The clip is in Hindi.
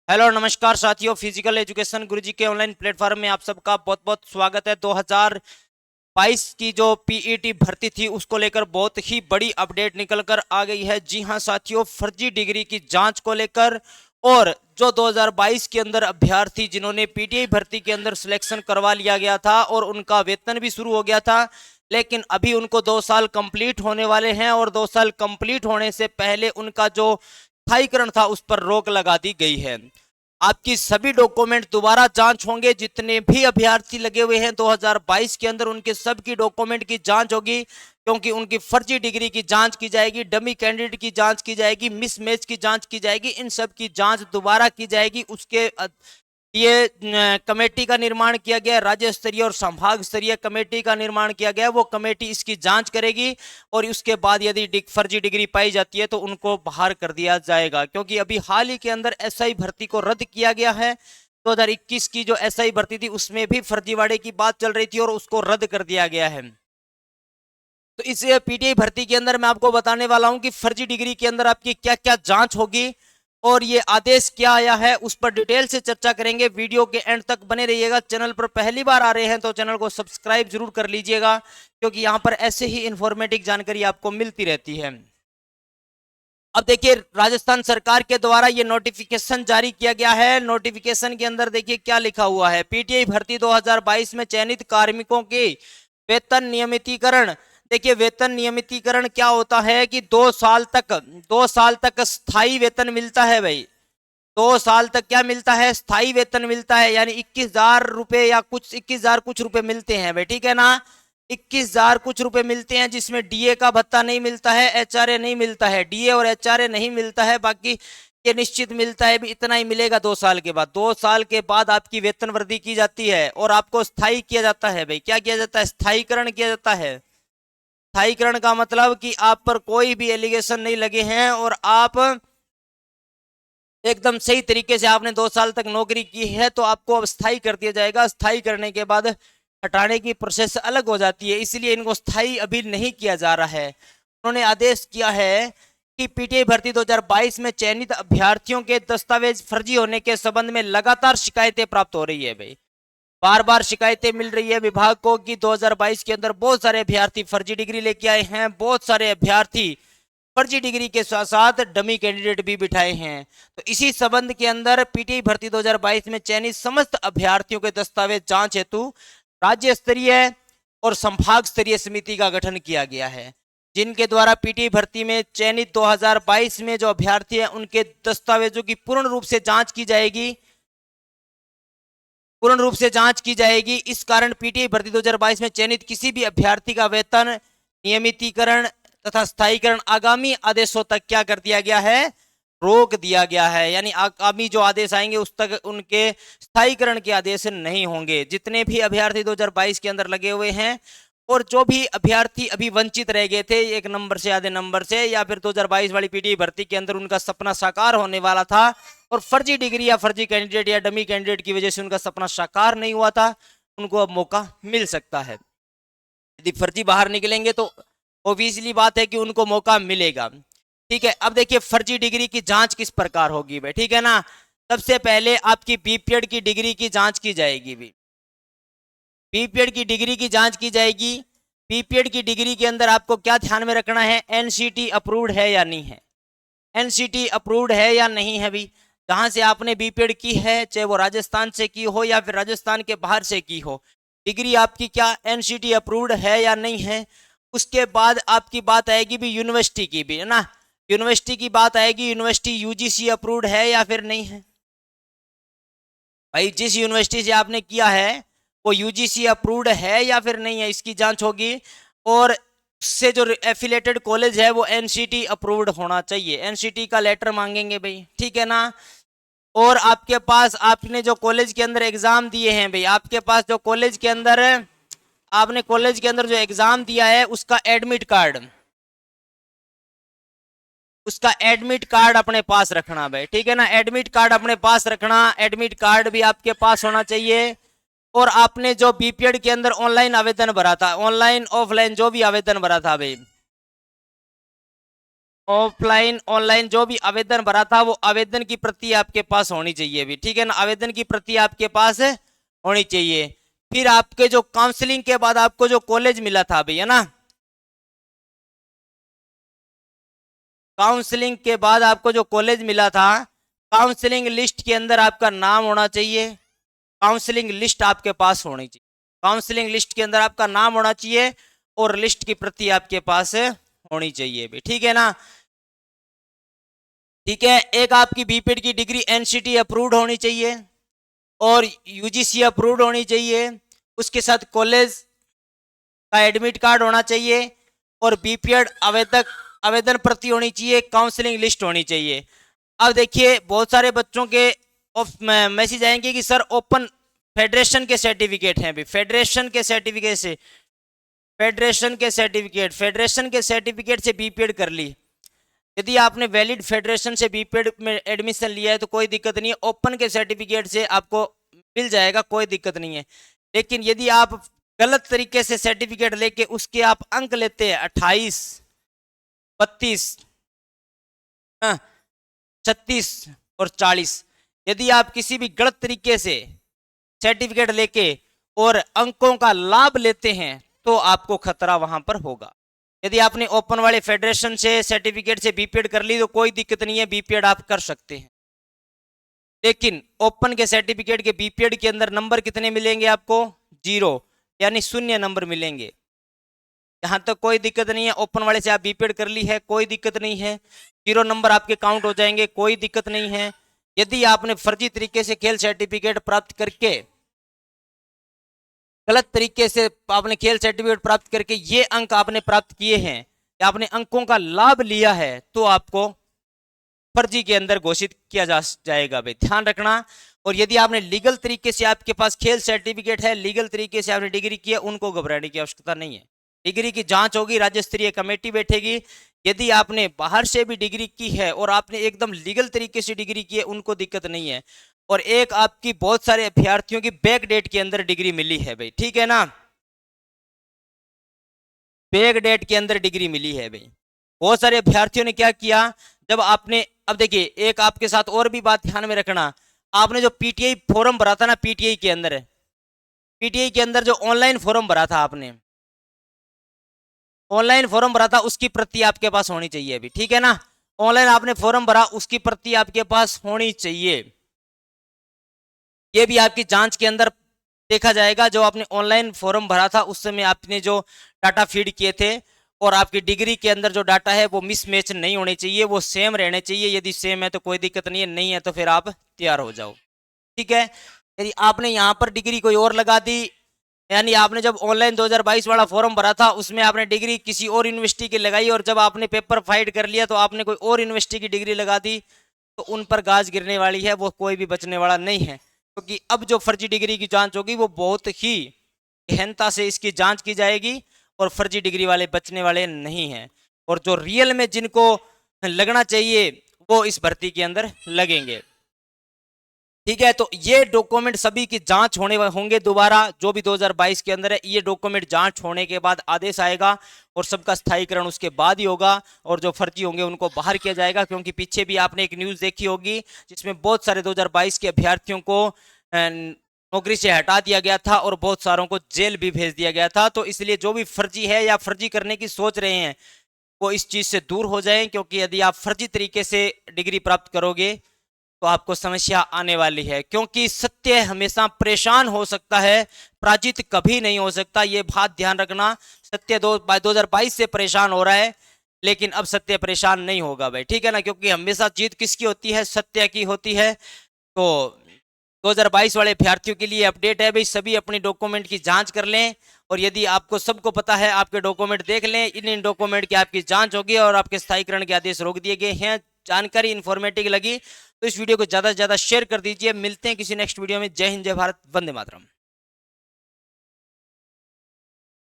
हेलो नमस्कार साथियों, फिजिकल एजुकेशन गुरुजी के ऑनलाइन प्लेटफॉर्म में आप सबका बहुत बहुत स्वागत है। 2022 की जो पीईटी भर्ती थी उसको लेकर बहुत ही बड़ी अपडेट निकल कर आ गई है। जी हां साथियों, फर्जी डिग्री की जांच को लेकर और जो 2022 के अंदर अभ्यर्थी जिन्होंने पीटीआई भर्ती के अंदर सिलेक्शन करवा लिया गया था और उनका वेतन भी शुरू हो गया था, लेकिन अभी उनको 2 साल कंप्लीट होने वाले हैं और 2 साल कंप्लीट होने से पहले उनका जो स्थायीकरण था उस पर रोक लगा दी गई है। आपकी सभी डॉक्यूमेंट दोबारा जांच होंगे। जितने भी अभ्यर्थी लगे हुए हैं 2022 के अंदर उनके सब की डॉक्यूमेंट की जांच होगी, क्योंकि उनकी फर्जी डिग्री की जांच की जाएगी, डमी कैंडिडेट की जांच की जाएगी, मिसमैच की जांच की जाएगी। इन सब की जांच दोबारा की जाएगी। उसके ये कमेटी का निर्माण किया गया, राज्य स्तरीय और संभाग स्तरीय कमेटी का निर्माण किया गया। वो कमेटी इसकी जांच करेगी और उसके बाद यदि फर्जी डिग्री पाई जाती है तो उनको बाहर कर दिया जाएगा। क्योंकि अभी हाल ही के अंदर एसआई भर्ती को रद्द किया गया है। 2021 की जो एसआई भर्ती थी उसमें भी फर्जीवाड़े की बात चल रही थी और उसको रद्द कर दिया गया है। तो इस पीटीआई भर्ती के अंदर मैं आपको बताने वाला हूं कि फर्जी डिग्री के अंदर आपकी क्या क्या जांच होगी और ये आदेश क्या आया है उस पर डिटेल से चर्चा करेंगे। वीडियो के एंड तक बने रहिएगा। चैनल पर पहली बार आ रहे हैं तो चैनल को सब्सक्राइब जरूर कर लीजिएगा, क्योंकि यहां पर ऐसे ही इंफॉर्मेटिव जानकारी आपको मिलती रहती है। अब देखिए, राजस्थान सरकार के द्वारा ये नोटिफिकेशन जारी किया गया है। नोटिफिकेशन के अंदर देखिए क्या लिखा हुआ है। पीटीआई भर्ती 2022 में चयनित कार्मिकों के वेतन नियमितीकरण। देखिए, वेतन नियमितीकरण क्या होता है कि 2 साल तक स्थायी वेतन मिलता है भाई। 2 साल तक क्या मिलता है? स्थायी वेतन मिलता है, यानी 21,000 रुपए या कुछ 21,000 कुछ रुपए मिलते हैं भाई, ठीक है ना। 21,000 कुछ रुपए मिलते हैं, जिसमें डीए का भत्ता नहीं मिलता है, एचआरए नहीं मिलता है। डीए और एचआरए नहीं मिलता है, बाकी ये निश्चित मिलता है भी इतना ही मिलेगा 2 साल के बाद। 2 साल के बाद आपकी वेतन वृद्धि की जाती है और आपको स्थायी किया जाता है भाई। क्या किया जाता है? स्थायीकरण किया जाता है। स्थायीकरण का मतलब कि आप पर कोई भी एलिगेशन नहीं लगे हैं और आप एकदम सही तरीके से आपने 2 साल तक नौकरी की है, तो आपको अब स्थायी कर दिया जाएगा। स्थायी करने के बाद हटाने की प्रोसेस अलग हो जाती है, इसलिए इनको स्थायी अभी नहीं किया जा रहा है। उन्होंने आदेश किया है कि पीटीआई भर्ती 2022 में चयनित अभ्यर्थियों के दस्तावेज फर्जी होने के संबंध में लगातार शिकायतें प्राप्त हो रही है भाई। बार बार शिकायतें मिल रही है विभाग को कि 2022 के अंदर बहुत सारे अभ्यर्थी फर्जी डिग्री लेके आए हैं। बहुत सारे अभ्यर्थी फर्जी डिग्री के साथ साथ डमी कैंडिडेट भी बिठाए हैं। तो इसी संबंध के अंदर पीटीआई भर्ती 2022 में चयनित समस्त अभ्यर्थियों के दस्तावेज जांच हेतु राज्य स्तरीय और संभाग स्तरीय समिति का गठन किया गया है, जिनके द्वारा पीटीआई भर्ती में चयनित 2022 में जो अभ्यर्थी हैं उनके दस्तावेजों की पूर्ण रूप से जांच की जाएगी। पूर्ण रूप से जांच की जाएगी। इस कारण पीटीआई भर्ती 2022 में चयनित किसी भी अभ्यर्थी का वेतन नियमितीकरण तथा स्थायीकरण आगामी आदेशों तक क्या कर दिया गया है? रोक दिया गया है। यानी आगामी जो आदेश आएंगे उस तक उनके स्थायीकरण के आदेश नहीं होंगे। जितने भी अभ्यर्थी 2022 के अंदर लगे हुए हैं और जो भी अभ्यर्थी अभी वंचित रह गए थे एक नंबर से आधे नंबर से, या फिर 2022 वाली पीटीआई भर्ती के अंदर उनका सपना साकार होने वाला था और फर्जी डिग्री या फर्जी कैंडिडेट या डमी कैंडिडेट की वजह से उनका सपना साकार नहीं हुआ था, उनको अब मौका मिल सकता है। यदि फर्जी बाहर निकलेंगे तो ऑब्वियसली बात है कि उनको मौका मिलेगा। ठीक है, अब देखिए फर्जी डिग्री की जांच किस प्रकार होगी भाई, ठीक है ना। सबसे पहले आपकी बीपीएड की डिग्री की जांच की जाएगी भी। बीपीएड की डिग्री की जांच की जाएगी। बीपीएड की डिग्री के अंदर आपको क्या ध्यान में रखना है? एनसीटी अप्रूव्ड है या नहीं है। एनसीटी अप्रूव्ड है या नहीं है भी। जहां से आपने बीपीएड की है, चाहे वो राजस्थान से की हो या फिर राजस्थान के बाहर से की हो, डिग्री आपकी क्या एनसीटी अप्रूव्ड है या नहीं है। उसके बाद आपकी बात आएगी भी यूनिवर्सिटी की भी, है ना। यूनिवर्सिटी की बात आएगी, यूनिवर्सिटी यूजीसी अप्रूव्ड है या फिर नहीं है। भाई जिस यूनिवर्सिटी से आपने किया है वो यूजीसी अप्रूव्ड है या फिर नहीं है, इसकी जांच होगी। और उससे जो एफिलेटेड कॉलेज है वो एनसीटी अप्रूव्ड होना चाहिए। एनसीटी का लेटर मांगेंगे भाई, ठीक है ना। और आपके पास आपने जो कॉलेज के अंदर एग्जाम दिए हैं भाई, आपके पास जो कॉलेज के अंदर आपने कॉलेज के अंदर जो एग्जाम दिया है उसका एडमिट कार्ड, उसका एडमिट कार्ड अपने पास रखना भाई, ठीक है ना। एडमिट कार्ड अपने पास रखना। एडमिट कार्ड भी आपके पास होना चाहिए। और आपने जो बीपीएड के अंदर ऑनलाइन आवेदन भरा था, ऑनलाइन ऑफलाइन जो भी आवेदन भरा था भाई, ऑफलाइन ऑनलाइन जो भी आवेदन भरा था वो आवेदन की प्रति आपके पास होनी चाहिए अभी, ठीक है ना। आवेदन की प्रति आपके पास होनी चाहिए। फिर आपके जो काउंसलिंग के बाद आपको जो कॉलेज मिला था अभी, है ना, काउंसलिंग के बाद आपको जो कॉलेज मिला था, काउंसलिंग लिस्ट के अंदर आपका नाम होना चाहिए। काउंसलिंग लिस्ट आपके पास होनी चाहिए। काउंसलिंग लिस्ट के अंदर आपका नाम होना चाहिए और लिस्ट की प्रति आपके पास होनी चाहिए भी, ठीक है ना। ठीक है, एक आपकी बीपीएड की डिग्री एनसीटी अप्रूव्ड होनी चाहिए और यूजीसी अप्रूव्ड होनी चाहिए। उसके साथ कॉलेज का एडमिट कार्ड होना चाहिए और बीपीएड आवेदन प्रति होनी चाहिए, काउंसलिंग लिस्ट होनी चाहिए। अब देखिए बहुत सारे बच्चों के मैसेज आएंगे कि सर ओपन फेडरेशन के सर्टिफिकेट हैं अभी, फेडरेशन के सर्टिफिकेट से बीपीएड कर ली। यदि आपने वैलिड फेडरेशन से बीपीएड में एडमिशन लिया है तो कोई दिक्कत नहीं है, ओपन के सर्टिफिकेट से आपको मिल जाएगा, कोई दिक्कत नहीं है। लेकिन यदि आप गलत तरीके से सर्टिफिकेट लेके उसके आप अंक लेते हैं 28, 32, 36 और 40, यदि आप किसी भी गलत तरीके से सर्टिफिकेट लेके और अंकों का लाभ लेते हैं तो आपको खतरा वहां पर होगा। यदि आपने ओपन वाले फेडरेशन से सर्टिफिकेट से बीपीएड कर ली तो कोई दिक्कत नहीं है, बीपीएड आप कर सकते हैं। लेकिन ओपन के सर्टिफिकेट के बीपीएड के अंदर नंबर कितने मिलेंगे आपको? 0, यानी 0 नंबर मिलेंगे। यहां तक कोई दिक्कत नहीं है। ओपन वाले से आप बीपीएड कर ली है, कोई दिक्कत नहीं है, 0 नंबर आपके काउंट हो जाएंगे, कोई दिक्कत नहीं है। यदि आपने फर्जी तरीके से खेल सर्टिफिकेट प्राप्त करके, गलत तरीके से आपने खेल सर्टिफिकेट प्राप्त करके ये अंक आपने प्राप्त किए हैं या आपने अंकों का लाभ लिया है तो आपको फर्जी के अंदर घोषित किया जाएगा भाई, ध्यान रखना। और यदि आपने लीगल तरीके से आपके पास खेल सर्टिफिकेट है, लीगल तरीके से आपने डिग्री की है, उनको घबराने की आवश्यकता नहीं है। डिग्री की जांच होगी, राज्य स्तरीय कमेटी बैठेगी। यदि आपने बाहर से भी डिग्री की है और आपने एकदम लीगल तरीके से डिग्री की है, उनको दिक्कत नहीं है। और एक आपकी बहुत सारे अभ्यर्थियों की बैक डेट के अंदर डिग्री मिली है भाई, ठीक है ना, बैक डेट के अंदर डिग्री मिली है भाई। बहुत सारे अभ्यर्थियों ने क्या किया, जब आपने, अब देखिए एक आपके साथ और भी बात ध्यान में रखना, आपने जो पीटीआई फॉर्म भरा था ना, पीटीआई के अंदर जो ऑनलाइन फॉर्म भरा था, आपने ऑनलाइन फॉर्म भरा था, उसकी प्रति आपके पास होनी चाहिए अभी, ठीक है ना। ऑनलाइन आपने फॉर्म भरा, उसकी प्रति आपके पास होनी चाहिए। ये भी आपकी जांच के अंदर देखा जाएगा। जो आपने ऑनलाइन फॉर्म भरा था उस समय आपने जो डाटा फीड किए थे और आपकी डिग्री के अंदर जो डाटा है वो मिसमैच नहीं होने चाहिए, वो सेम रहने चाहिए। यदि सेम है तो कोई दिक्कत नहीं है, नहीं है तो फिर आप तैयार हो जाओ, ठीक है। यदि आपने यहाँ पर डिग्री कोई और लगा दी, यानी आपने जब ऑनलाइन 2022 वाला फॉर्म भरा था उसमें आपने डिग्री किसी और यूनिवर्सिटी की लगाई और जब आपने पेपर फाइट कर लिया तो आपने कोई और यूनिवर्सिटी की डिग्री लगा दी, तो उन पर गाज गिरने वाली है, वो कोई भी बचने वाला नहीं है। क्योंकि अब जो फर्जी डिग्री की जांच होगी वो बहुत ही गहनता से इसकी जांच की जाएगी और फर्जी डिग्री वाले बचने वाले नहीं हैं। और जो रियल में जिनको लगना चाहिए वो इस भर्ती के अंदर लगेंगे, ठीक है। तो ये डॉक्यूमेंट सभी की जांच होंगे दोबारा, जो भी 2022 के अंदर है। ये डॉक्यूमेंट जांच होने के बाद आदेश आएगा और सबका स्थायीकरण उसके बाद ही होगा और जो फर्जी होंगे उनको बाहर किया जाएगा। क्योंकि पीछे भी आपने एक न्यूज़ देखी होगी जिसमें बहुत सारे 2022 के अभ्यर्थियों को नौकरी से हटा दिया गया था और बहुत सारों को जेल भी भेज दिया गया था। तो इसलिए जो भी फर्जी है या फर्जी करने की सोच रहे हैं वो इस चीज़ से दूर हो जाएं, क्योंकि यदि आप फर्जी तरीके से डिग्री प्राप्त करोगे तो आपको समस्या आने वाली है। क्योंकि सत्य हमेशा परेशान हो सकता है, पराजित कभी नहीं हो सकता, ये बात ध्यान रखना। सत्य 2022 से परेशान हो रहा है लेकिन अब सत्य परेशान नहीं होगा भाई, ठीक है ना। क्योंकि हमेशा जीत किसकी होती है? सत्य की होती है। तो 2022 वाले अभ्यर्थियों के लिए अपडेट है भाई, सभी अपनी डॉक्यूमेंट की जांच कर लें और यदि आपको सबको पता है आपके डॉक्यूमेंट देख लें। इन डॉक्यूमेंट की आपकी जांच होगी और आपके स्थायीकरण के आदेश रोक दिए गए हैं। जानकारी इन्फॉर्मेटिव लगी तो इस वीडियो को ज़्यादा से ज़्यादा शेयर कर दीजिए। मिलते हैं किसी नेक्स्ट वीडियो में। जय हिंद, जय भारत, वंदे मातरम।